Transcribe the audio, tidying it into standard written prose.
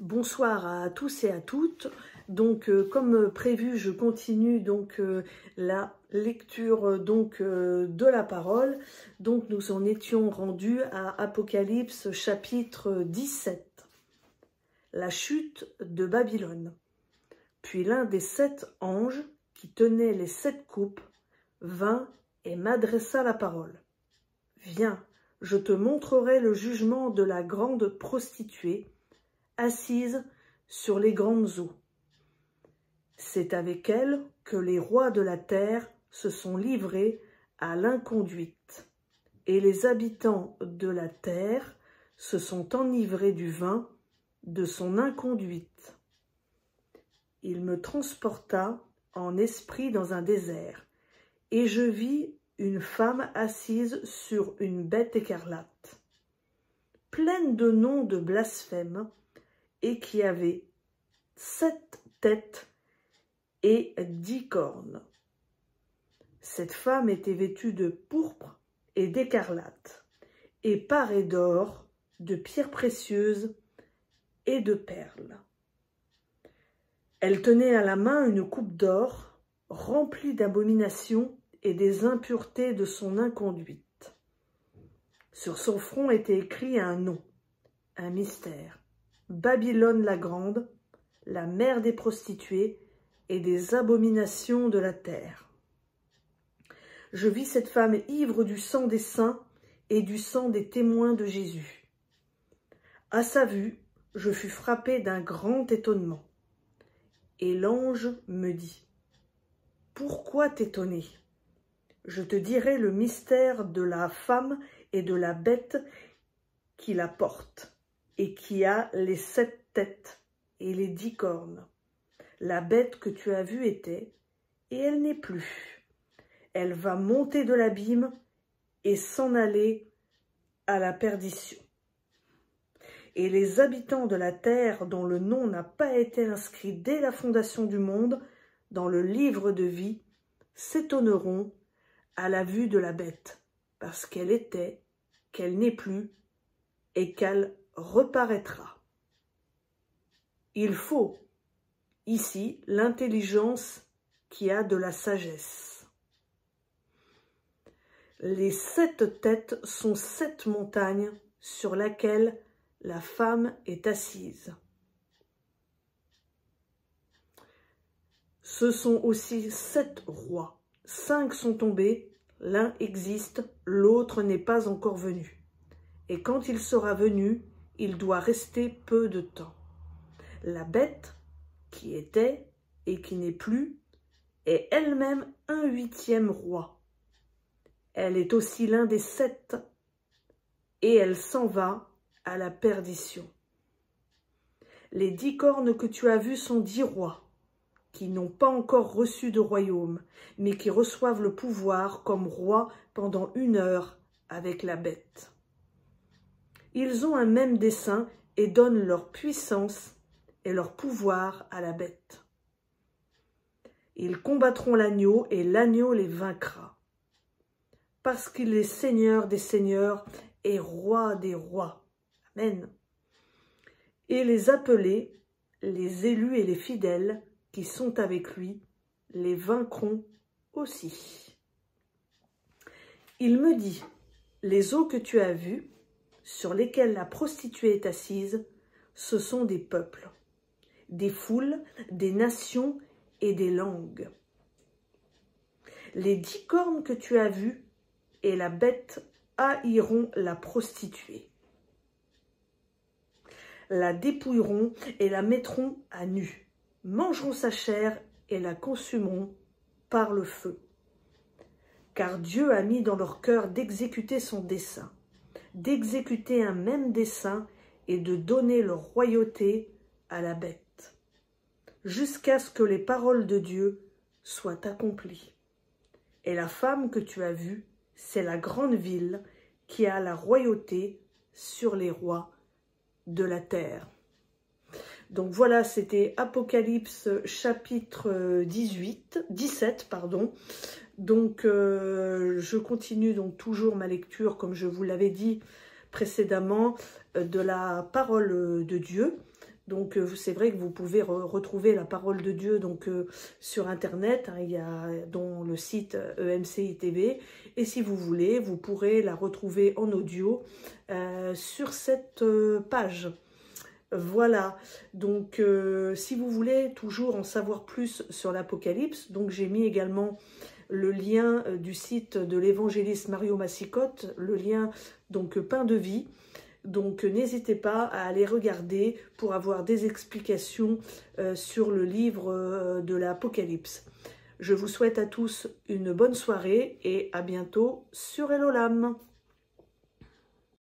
Bonsoir à tous et à toutes. Donc, comme prévu, je continue la lecture de la parole. Donc, nous en étions rendus à Apocalypse chapitre 17, la chute de Babylone. Puis l'un des 7 anges qui tenaient les 7 coupes vint et m'adressa la parole. Viens, je te montrerai le jugement de la grande prostituée, assise sur les grandes eaux. C'est avec elle que les rois de la terre se sont livrés à l'inconduite, et les habitants de la terre se sont enivrés du vin de son inconduite. Il me transporta en esprit dans un désert, et je vis une femme assise sur une bête écarlate, pleine de noms de blasphème, et qui avait 7 têtes et 10 cornes. Cette femme était vêtue de pourpre et d'écarlate, et parée d'or, de pierres précieuses et de perles. Elle tenait à la main une coupe d'or remplie d'abominations et des impuretés de son inconduite. Sur son front était écrit un nom, un mystère. Babylone la grande, la mère des prostituées et des abominations de la terre. Je vis cette femme ivre du sang des saints et du sang des témoins de Jésus. À sa vue, je fus frappé d'un grand étonnement. Et l'ange me dit, « Pourquoi t'étonner? Je te dirai le mystère de la femme et de la bête qui la porte, et qui a les 7 têtes et les 10 cornes. La bête que tu as vue était, et elle n'est plus. Elle va monter de l'abîme et s'en aller à la perdition. Et les habitants de la terre dont le nom n'a pas été inscrit dès la fondation du monde dans le livre de vie s'étonneront à la vue de la bête, parce qu'elle était, qu'elle n'est plus, et qu'elle reparaîtra. » Il faut, ici, l'intelligence qui a de la sagesse. Les 7 têtes sont 7 montagnes sur lesquelles la femme est assise. Ce sont aussi 7 rois. 5 sont tombés, l'un existe, l'autre n'est pas encore venu. Et quand il sera venu, il doit rester peu de temps. La bête, qui était et qui n'est plus, est elle-même un 8e roi. Elle est aussi l'un des 7, et elle s'en va à la perdition. Les 10 cornes que tu as vues sont 10 rois, qui n'ont pas encore reçu de royaume, mais qui reçoivent le pouvoir comme rois pendant 1 heure avec la bête. Ils ont un même dessein et donnent leur puissance et leur pouvoir à la bête. Ils combattront l'agneau et l'agneau les vaincra, parce qu'il est Seigneur des seigneurs et Roi des rois. Amen. Et les appelés, les élus et les fidèles qui sont avec lui, les vaincront aussi. Il me dit, les eaux que tu as vues, sur lesquelles la prostituée est assise, ce sont des peuples, des foules, des nations et des langues. Les 10 cornes que tu as vues et la bête haïront la prostituée, la dépouilleront et la mettront à nu, mangeront sa chair et la consumeront par le feu. Car Dieu a mis dans leur cœur d'exécuter son dessein, d'exécuter un même dessein et de donner leur royauté à la bête, jusqu'à ce que les paroles de Dieu soient accomplies. Et la femme que tu as vue, c'est la grande ville qui a la royauté sur les rois de la terre. Donc voilà, c'était Apocalypse chapitre 17. Donc je continue donc toujours ma lecture, comme je vous l'avais dit précédemment, de la parole de Dieu. Donc c'est vrai que vous pouvez retrouver la parole de Dieu donc sur internet, hein, il y a dans le site EMCI TV, et si vous voulez, vous pourrez la retrouver en audio sur cette page. Voilà, donc si vous voulez toujours en savoir plus sur l'Apocalypse, donc j'ai mis également le lien du site de l'évangéliste Mario Massicotte, le lien donc Pain de vie. Donc n'hésitez pas à aller regarder pour avoir des explications sur le livre de l'Apocalypse. Je vous souhaite à tous une bonne soirée et à bientôt sur Hello Lam.